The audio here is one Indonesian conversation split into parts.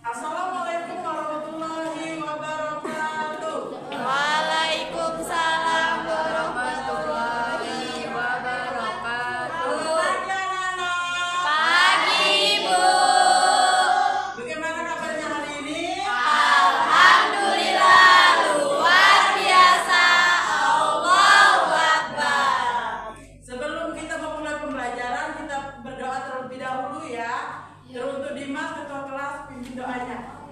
Assalamualaikum warahmatullahi wabarakatuh. Waalaikumsalam warahmatullahi wabarakatuh. Pagi anak-anak. Pagi Ibu. Bagaimana kabarnya hari ini? Alhamdulillah luar biasa. Allahu Akbar. Sebelum kita memulai pembelajaran, kita berdoa terlebih dahulu ya. Teruntuk Dimas, ketua kelas, pimpin doanya.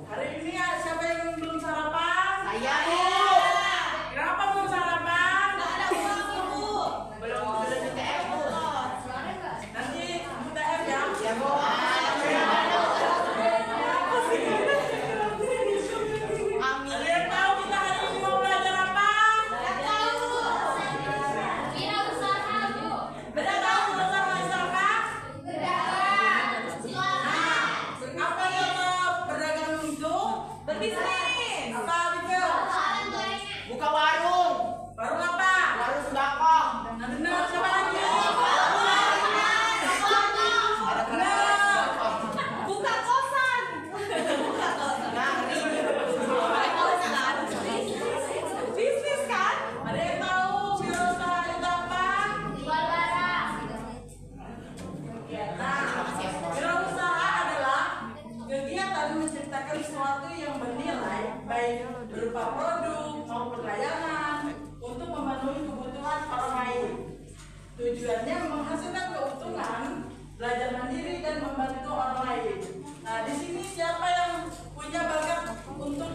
Hari ini siapa yang belum sarapan? Saya, Bu. Kenapa belum sarapan? Belum UTM, Bu. Nanti UTM ya. Ya, Bu. Amin. Ada yang tahu kita hari ini mau belajar apa? Beda tahu bersama-sama? Apa yang berdagang itu? Berbisnis. Apa itu? Buka warung. Baru apa? Warung sembako. Nah, benar siapa lagi? Ada Benar. Buka kosan. Nah, bisnis kan? Ada yang tahu wirausaha itu apa? Nah, wirausaha adalah kegiatan menciptakan sesuatu yang bernilai baik berupa produk maupun layanan untuk memenuhi kebutuhan orang lain. Tujuannya menghasilkan keuntungan, belajar mandiri dan membantu orang lain. Nah, di sini siapa yang punya bakat untuk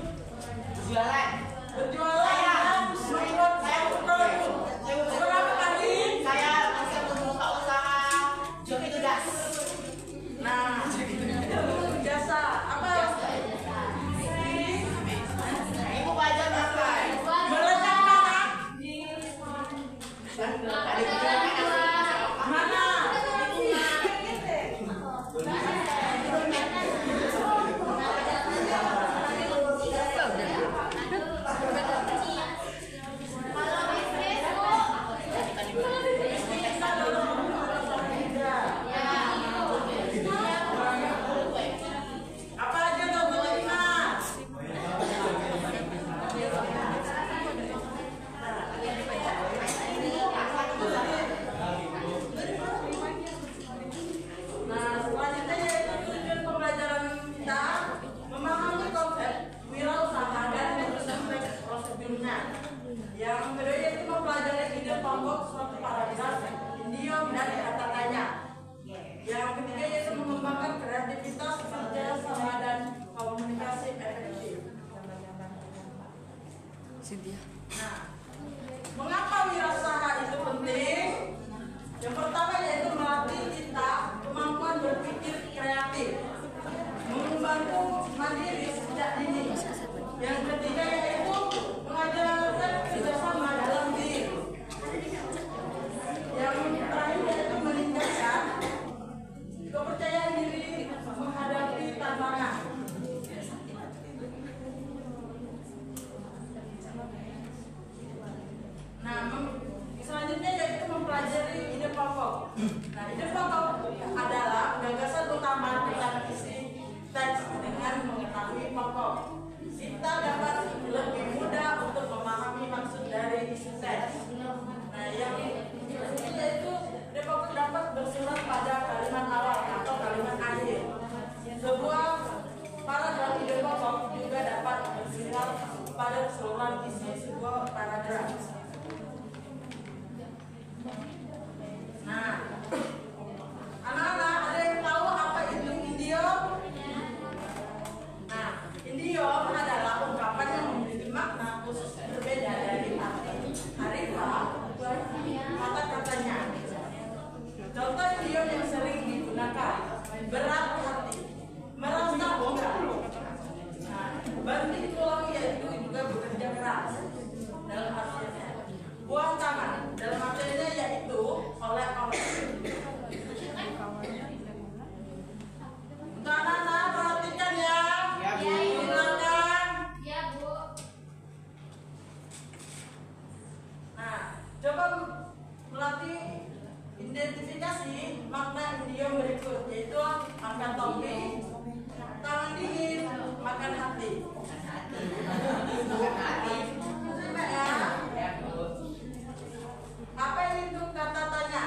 Jualan. berjualan dan membuat suatu produk? Berapa kali? Saya bisa membuka usaha joki tudas. Nah, jasa apa? Ibu belajar makan. Jualan apa? Tadi Mana? Apa aja tuh Mas? Nah, selanjutnya yaitu tujuan pembelajaran kita memahami konsep wirausaha dan menyusun prosedurnya. Yang kedua yaitu mempelajari ide pokok suatu paragraf, idiom dan kata-katanya. Yang ketiga yaitu mengembangkan kreativitas, kerja sama dan komunikasi efektif. Nah, mengapa wirausaha itu penting? Yang pertama yaitu melatih kita kemampuan berpikir kreatif, membantu mandiri sejak dini. Yang ketiga yaitu mengajarkan kerjasama dalam tim. Yang terakhir yaitu meningkatkan kepercayaan diri menghadapi tantangan. Nah, selanjutnya yaitu mempelajari ide pokok. Nah, ide pokok adalah gagasan utama tentang isi teks dengan mengetahui pokok. Kita dapat lebih mudah untuk memahami maksud dari isi teks. Nah, yang selanjutnya yaitu ide pokok dapat bersurat pada kalimat awal atau kalimat akhir. Sebuah paragraf ide pokok juga dapat bersurat pada keseluruhan isi sebuah paragraf. Nah, anak-anak ada yang tahu apa itu idiom? Nah, idiom adalah ungkapan yang memiliki makna khusus berbeda dari arti harfiah kata-katanya. Contoh idiom yang sering digunakan: berat hati, merasa bongkar. Nah, banting tulang yaitu juga bekerja keras dalam artinya. Buang tangan dalam artinya yaitu oleh-oleh. Untuk anak-anak perhatikan ya. Ya, Bu. Silakan. Bukan hati. Terima ya. Ya, Bu. Apa itu kata tanya?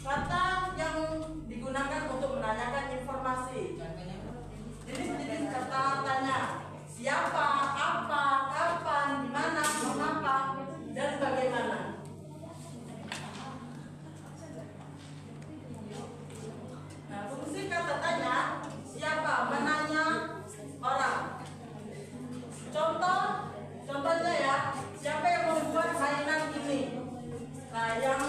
Kata yang digunakan untuk menanyakan informasi. Jenis-jenis kata tanya: siapa, apa, kapan, di mana, mengapa, dan bagaimana. Nah, fungsi kata tanya: siapa, menanya orang. Contohnya ya, siapa yang membuat mainan ini? Nah, yang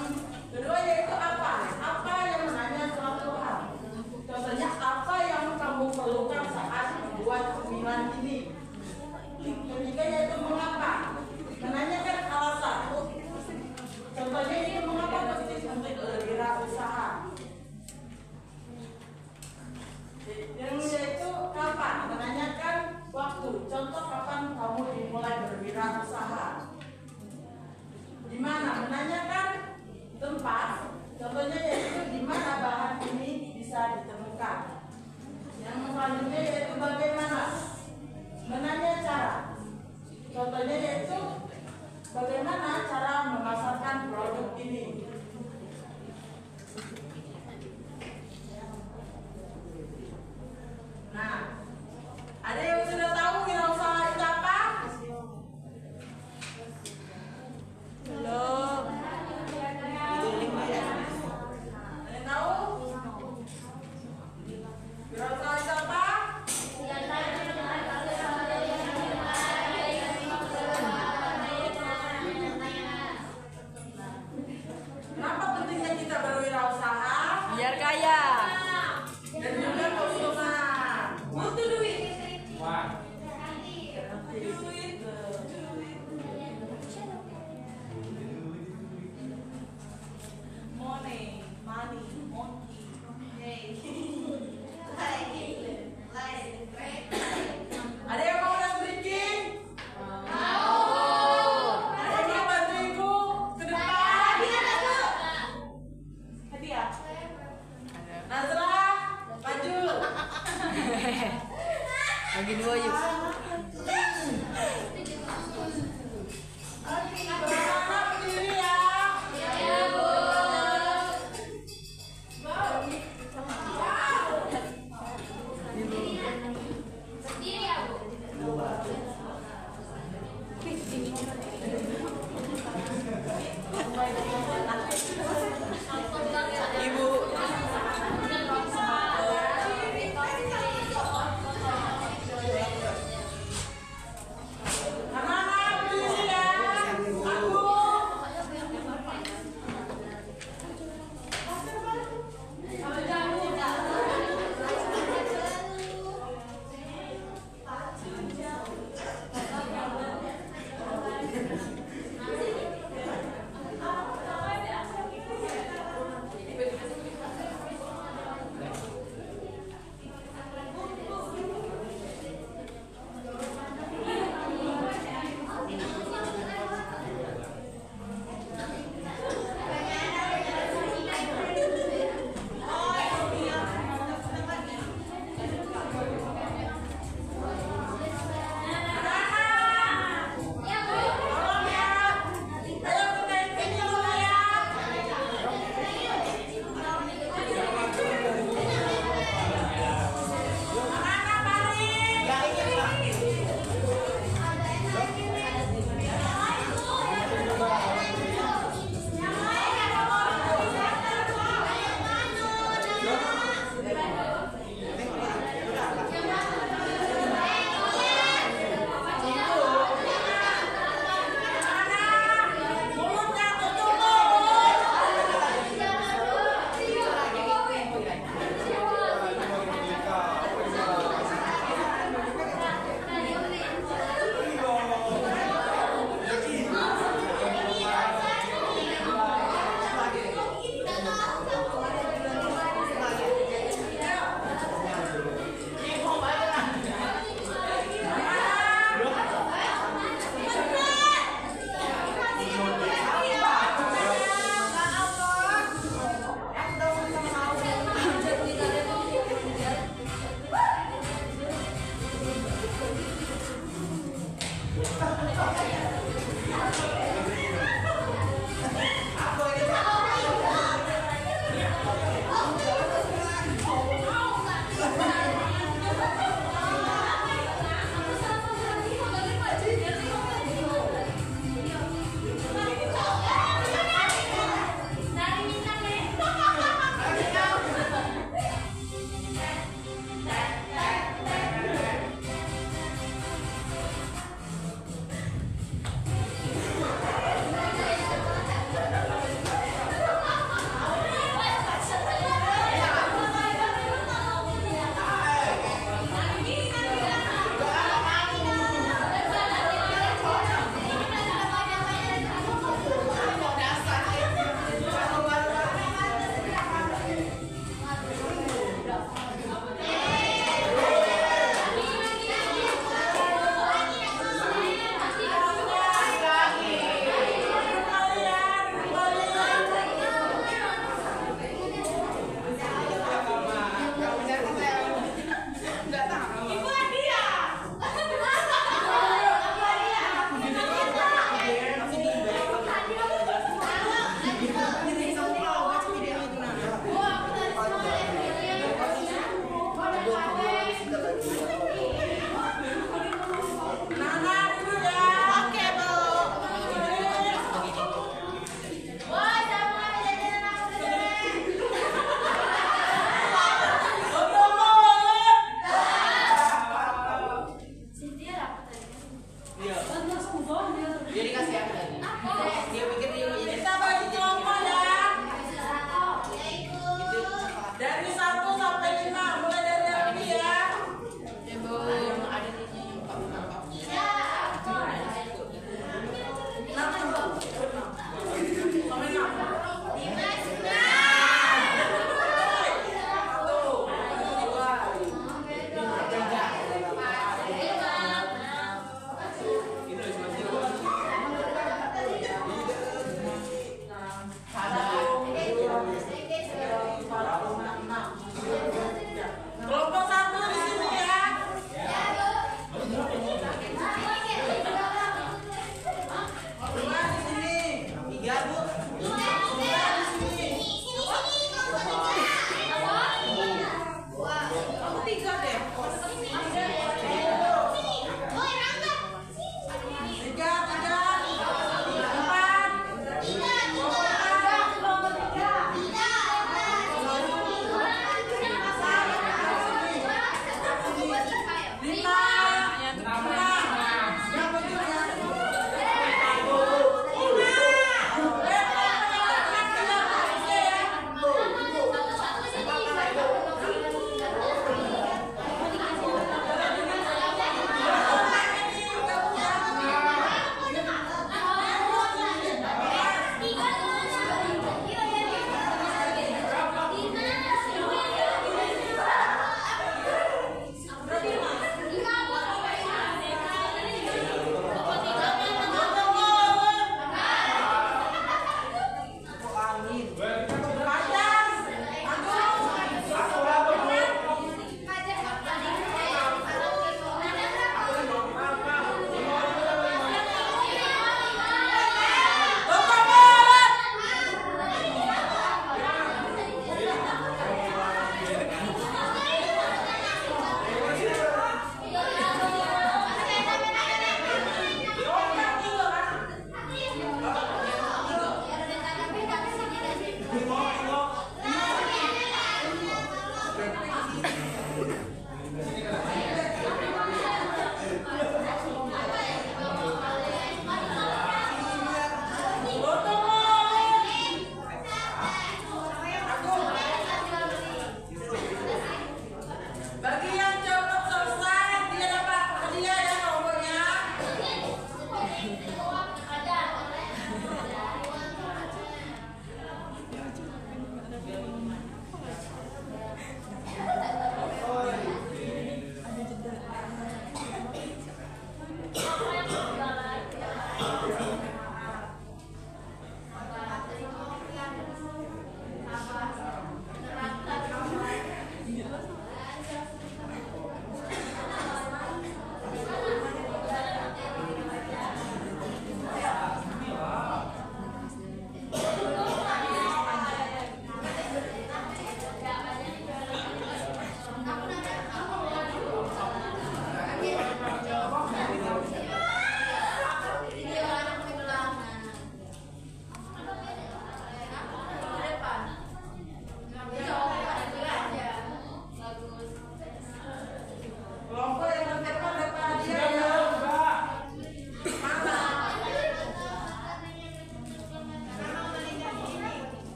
kedua yaitu apa? Apa yang menanya suatu hal. Contohnya, apa yang kamu perlukan saat membuat cemilan ini? Ketiga yaitu mengapa? Menanyakan alasan. Contohnya itu mengapa penting untuk berwirausaha. Yang yaitu kapan? Menanyakan waktu. Contoh kapan kamu dimulai berwirausaha. Di mana? Menanyakan tempat. Contohnya yaitu di mana bahan ini bisa ditemukan. Yang selanjutnya yaitu bagaimana? Menanya cara. Contohnya yaitu bagaimana cara memasarkan produk ini. Nah, ada yang sudah tahu wirausaha itu apa? Belum. Itu lima ya. Ada yang tahu? Wirausaha itu apa? Iya. Dia dikasih apa? Dia pikir dia mau jadi. Kita bagi kelompok ya. Itu sekolah. Dari 1 sampai 5, mulai dari Rapi ya. Yang ada di Pak. Nanti belum. Sampai 6.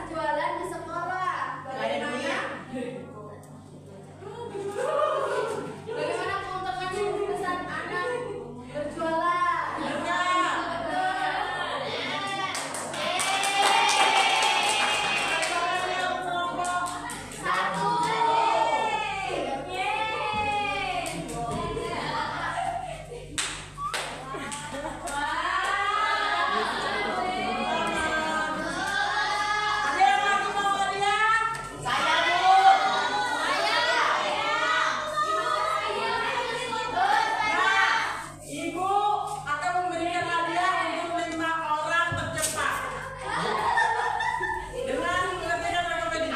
berjualan di sekolah. Nggak ada dunia. Bagaimana keuntungan pesan anak berjualan? Satu. Ada yang lagi mau hadiah? Saya Bu. Ibu akan memberikan hadiah untuk 5 orang tercepat. Dengan mengerjakan rekomendasi.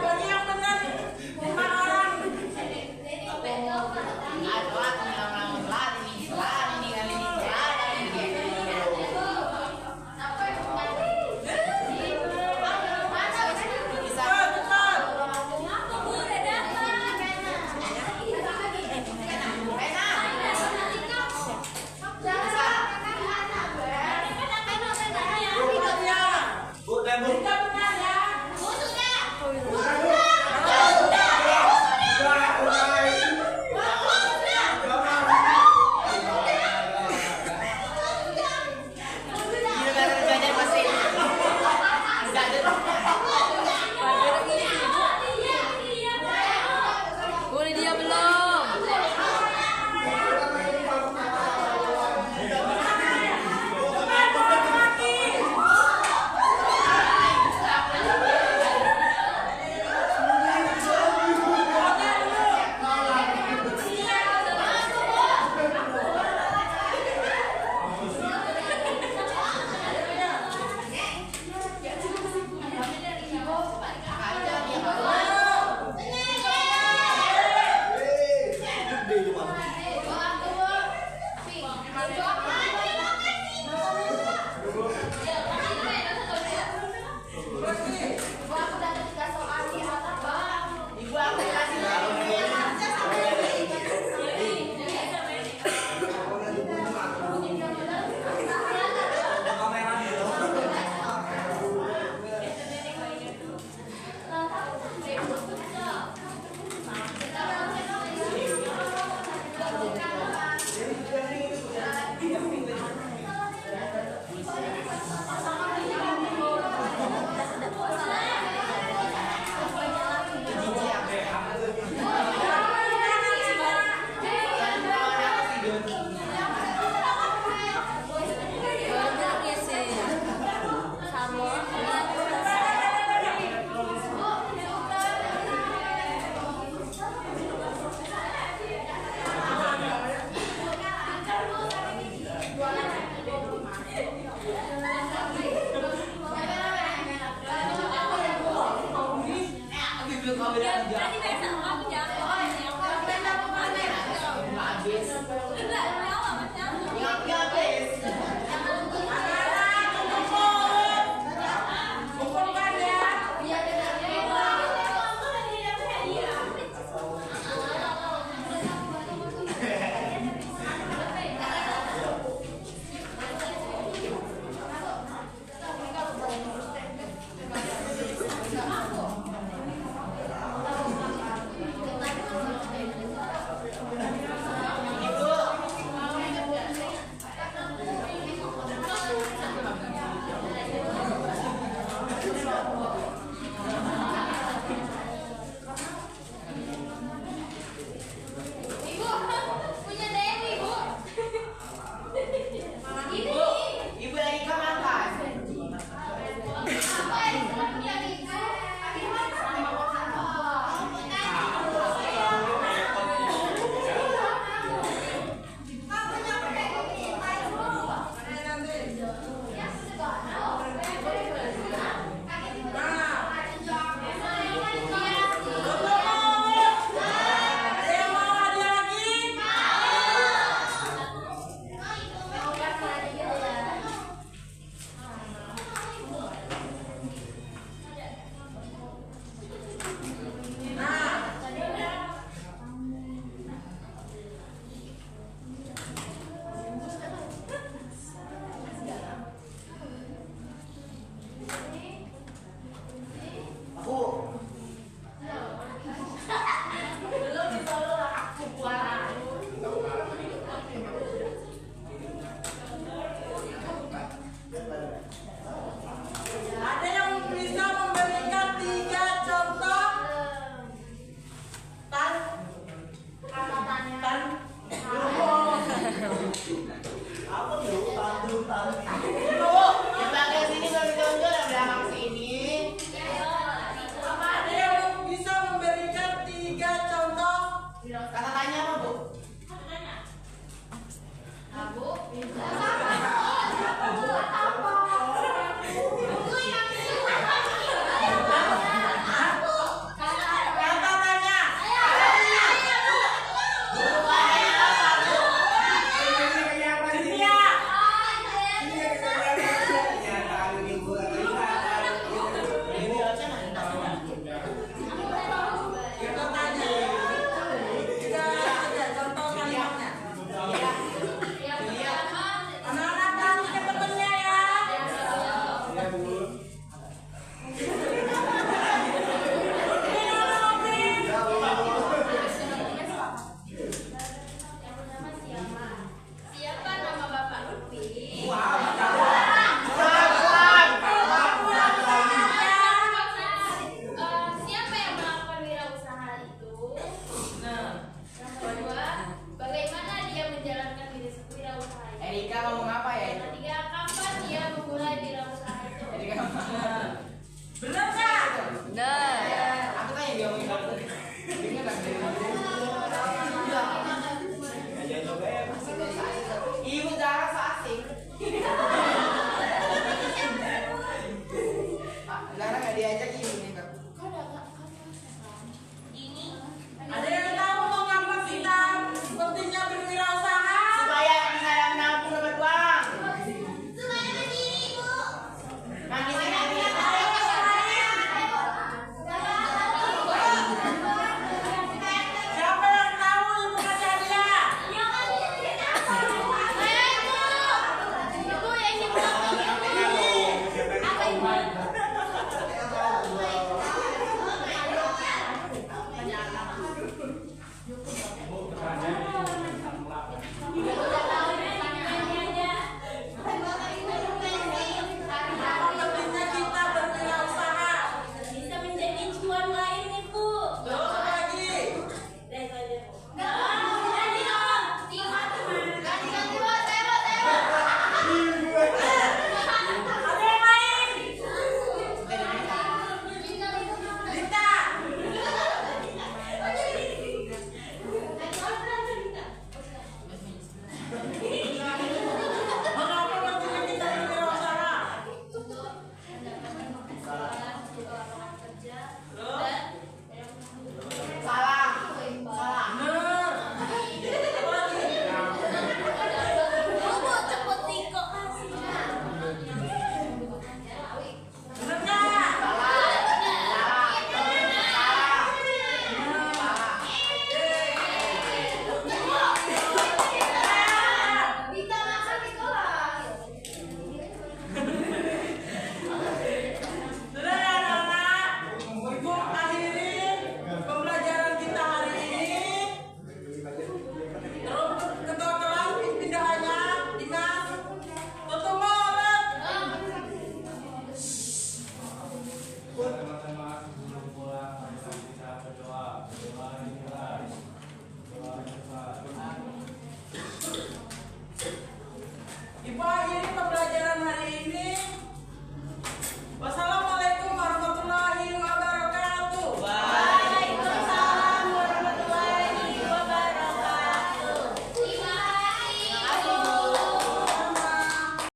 Bagi yang benar 5 orang. Cepat. Hadiah. Jika benar ya. Boleh dia belum? Ibu aku kasih. Berarti besok